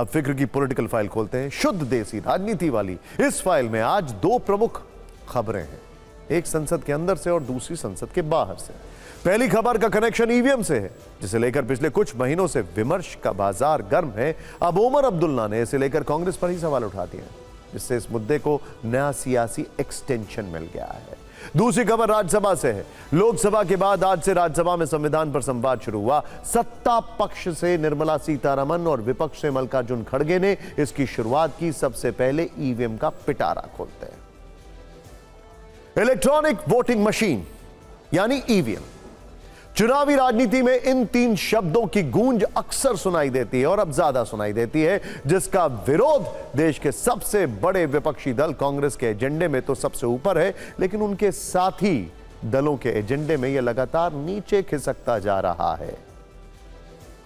अब फिक्र की पॉलिटिकल फाइल खोलते हैं, शुद्ध देसी राजनीति वाली। इस फाइल में आज दो प्रमुख खबरें हैं, एक संसद के अंदर से और दूसरी संसद के बाहर से। पहली खबर का कनेक्शन ईवीएम से है, जिसे लेकर पिछले कुछ महीनों से विमर्श का बाजार गर्म है। अब ओमर अब्दुल्ला ने इसे लेकर कांग्रेस पर ही सवाल उठा दिए, जिससे इस मुद्दे को नया सियासी एक्सटेंशन मिल गया है। दूसरी खबर राज्यसभा से है। लोकसभा के बाद आज से राज्यसभा में संविधान पर संवाद शुरू हुआ। सत्ता पक्ष से निर्मला सीतारमण और विपक्ष से मल्लिकार्जुन खड़गे ने इसकी शुरुआत की। सबसे पहले ईवीएम का पिटारा खोलते हैं। इलेक्ट्रॉनिक वोटिंग मशीन यानी ईवीएम। चुनावी राजनीति में इन तीन शब्दों की गूंज अक्सर सुनाई देती है और अब ज्यादा सुनाई देती है, जिसका विरोध देश के सबसे बड़े विपक्षी दल कांग्रेस के एजेंडे में तो सबसे ऊपर है, लेकिन उनके साथी दलों के एजेंडे में यह लगातार नीचे खिसकता जा रहा है।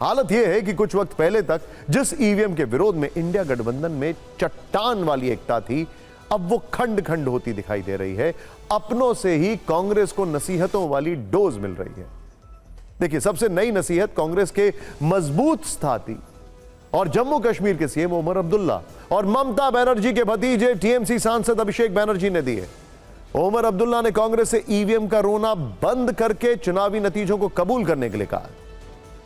हालत यह है कि कुछ वक्त पहले तक जिस ईवीएम के विरोध में इंडिया गठबंधन में चट्टान वाली एकता थी, अब वो खंड खंड होती दिखाई दे रही है। अपनों से ही कांग्रेस को नसीहतों वाली डोज मिल रही है। देखिए, सबसे नई नसीहत कांग्रेस के मजबूत साथी और जम्मू कश्मीर के सीएम ओमर अब्दुल्ला और ममता बनर्जी के भतीजे टीएमसी सांसद अभिषेक बनर्जी ने दी है। ओमर अब्दुल्ला ने कांग्रेस से ईवीएम का रोना बंद करके चुनावी नतीजों को कबूल करने के लिए कहा।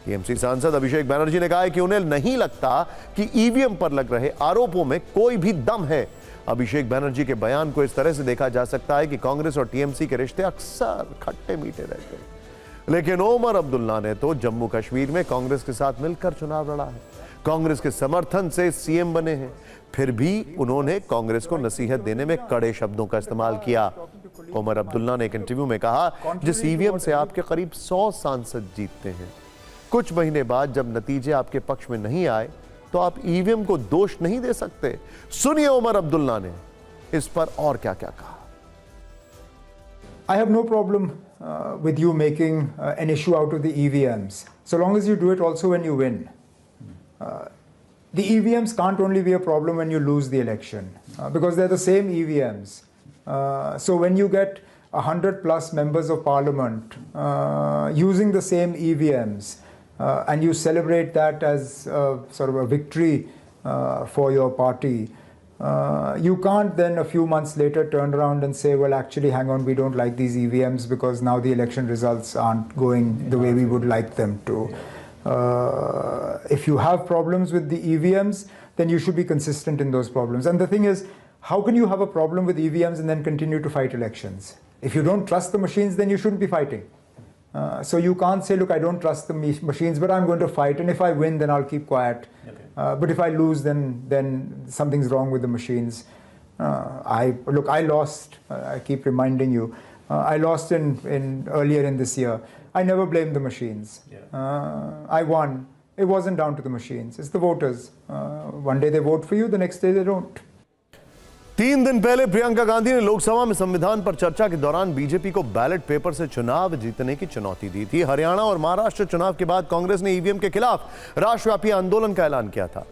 टीएमसी सांसद अभिषेक बनर्जी ने कहा है कि उन्हें नहीं लगता कि ईवीएम पर लग रहे आरोपों में कोई भी दम है। अभिषेक बनर्जी के बयान को इस तरह से देखा जा सकता है कि कांग्रेस और टीएमसी के रिश्ते अक्सर खट्टे मीठे रहते हैं, लेकिन ओमर अब्दुल्ला ने तो जम्मू कश्मीर में कांग्रेस के साथ मिलकर चुनाव लड़ा है, कांग्रेस के समर्थन से सीएम बने हैं। फिर भी उन्होंने कांग्रेस को नसीहत देने में कड़े शब्दों का इस्तेमाल किया। ओमर अब्दुल्ला ने एक इंटरव्यू में कहा, जिस ईवीएम से आपके करीब 100 सांसद जीतते हैं, कुछ महीने बाद जब नतीजे आपके पक्ष में नहीं आए तो आप ईवीएम को दोष नहीं दे सकते। सुनिए ओमर अब्दुल्ला ने इस पर और क्या क्या कहा। I have no problem with you making an issue out of the EVMs, so long as you do it also when you win. The EVMs can't only be a problem when you lose the election, because they're the same EVMs. So when you get 100 plus members of parliament using the same EVMs and you celebrate that as sort of a victory for your party, you can't then a few months later turn around and say, well, actually, hang on, we don't like these EVMs because now the election results aren't going the way we would like them to. If you have problems with the EVMs, then you should be consistent in those problems. And the thing is, how can you have a problem with EVMs and then continue to fight elections? If you don't trust the machines, then you shouldn't be fighting. So you can't say, look, I don't trust the machines, but I'm going to fight, and if I win, then I'll keep quiet. Okay. But if I lose, then something's wrong with the machines. I lost. I keep reminding you. I lost in earlier in this year. I never blamed the machines. Yeah. I won. It wasn't down to the machines. It's the voters. One day they vote for you, the next day they don't. 3 दिन पहले प्रियंका गांधी ने लोकसभा में संविधान पर चर्चा के दौरान BJP को बैलेट पेपर से चुनाव जीतने की चुनौती दी थी। हरियाणा और महाराष्ट्र चुनाव के बाद कांग्रेस ने ईवीएम के खिलाफ राष्ट्रव्यापी आंदोलन का ऐलान किया था।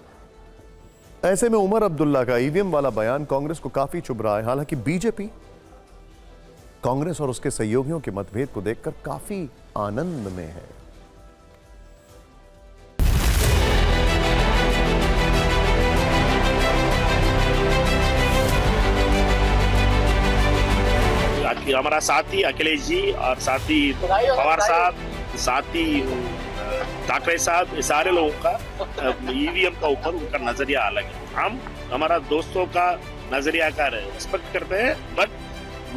ऐसे में उमर अब्दुल्ला का ईवीएम वाला बयान कांग्रेस को काफी चुभ रहा है। हालांकि बीजेपी कांग्रेस और उसके सहयोगियों के मतभेद को देखकर काफी आनंद में है। हमारा साथी अखिलेश जी और साथी पवार साहब, साथी ठाकरे साहब, ये सारे लोगों का ईवीएम का ऊपर उनका नजरिया अलग है। हम हमारा दोस्तों का नजरिया का रिस्पेक्ट करते हैं, बट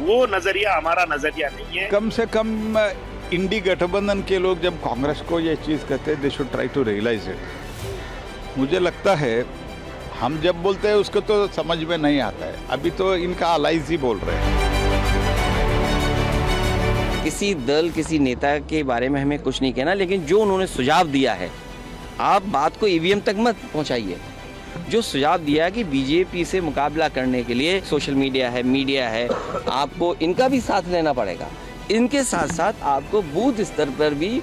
वो नजरिया हमारा नजरिया नहीं है। कम से कम इंडी गठबंधन के लोग जब कांग्रेस को ये चीज़ कहते हैं, they should try to realise it. मुझे लगता है हम जब बोलते हैं उसको तो समझ में नहीं आता है। अभी तो इनका अलाइज ही बोल रहे हैं। किसी दल, किसी नेता के बारे में हमें कुछ नहीं कहना, लेकिन जो उन्होंने सुझाव दिया है, आप बात को ईवीएम तक मत पहुंचाइए। जो सुझाव दिया है कि बीजेपी से मुकाबला करने के लिए सोशल मीडिया है, आपको इनका भी साथ लेना पड़ेगा। इनके साथ साथ आपको बूथ स्तर पर भी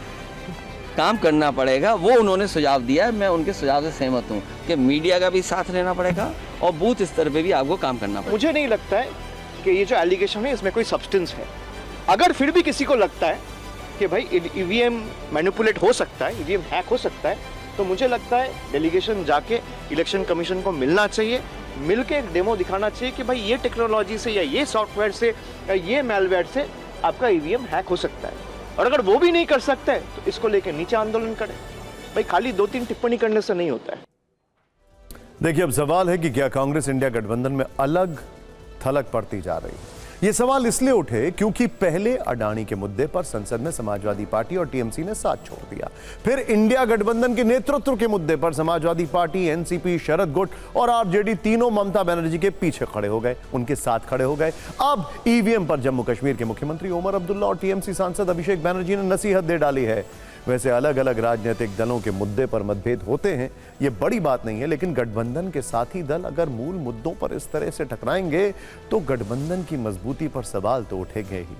काम करना पड़ेगा। वो उन्होंने सुझाव दिया है, मैं उनके सुझाव से सहमत हूँ कि मीडिया का भी साथ लेना पड़ेगा और बूथ स्तर पर भी आपको काम करना पड़ेगा। मुझे नहीं लगता है कि ये जो एलिगेशन है इसमें कोई सब्सटेंस है। अगर फिर भी किसी को लगता है कि भाई ईवीएम मैनिपुलेट हो सकता है, ईवीएम हैक हो सकता है, तो मुझे लगता है डेलीगेशन जाके इलेक्शन कमीशन को मिलना चाहिए, मिलके एक डेमो दिखाना चाहिए कि भाई ये टेक्नोलॉजी से या ये सॉफ्टवेयर से या ये मैलवेयर से आपका ईवीएम हैक हो सकता है, और अगर वो भी नहीं कर सकता है तो इसको लेके नीचे आंदोलन करें। भाई खाली 2-3 टिप्पणी करने से नहीं होता है। देखिए, अब सवाल है कि क्या कांग्रेस इंडिया गठबंधन में अलग थलग पड़ती जा रही है। ये सवाल इसलिए उठे क्योंकि पहले अडानी के मुद्दे पर संसद में समाजवादी पार्टी और टीएमसी ने साथ छोड़ दिया, फिर इंडिया गठबंधन के नेतृत्व के मुद्दे पर समाजवादी पार्टी, एनसीपी, शरद गुट और आरजेडी तीनों ममता बनर्जी के पीछे खड़े हो गए, उनके साथ खड़े हो गए। अब ईवीएम पर जम्मू कश्मीर के मुख्यमंत्री ओमर अब्दुल्ला और टीएमसी सांसद अभिषेक बैनर्जी ने नसीहत दे डाली है। वैसे अलग अलग राजनीतिक दलों के मुद्दे पर मतभेद होते हैं, ये बड़ी बात नहीं है, लेकिन गठबंधन के साथी दल अगर मूल मुद्दों पर इस तरह से टकराएंगे तो गठबंधन की मजबूती पर सवाल तो उठेंगे ही।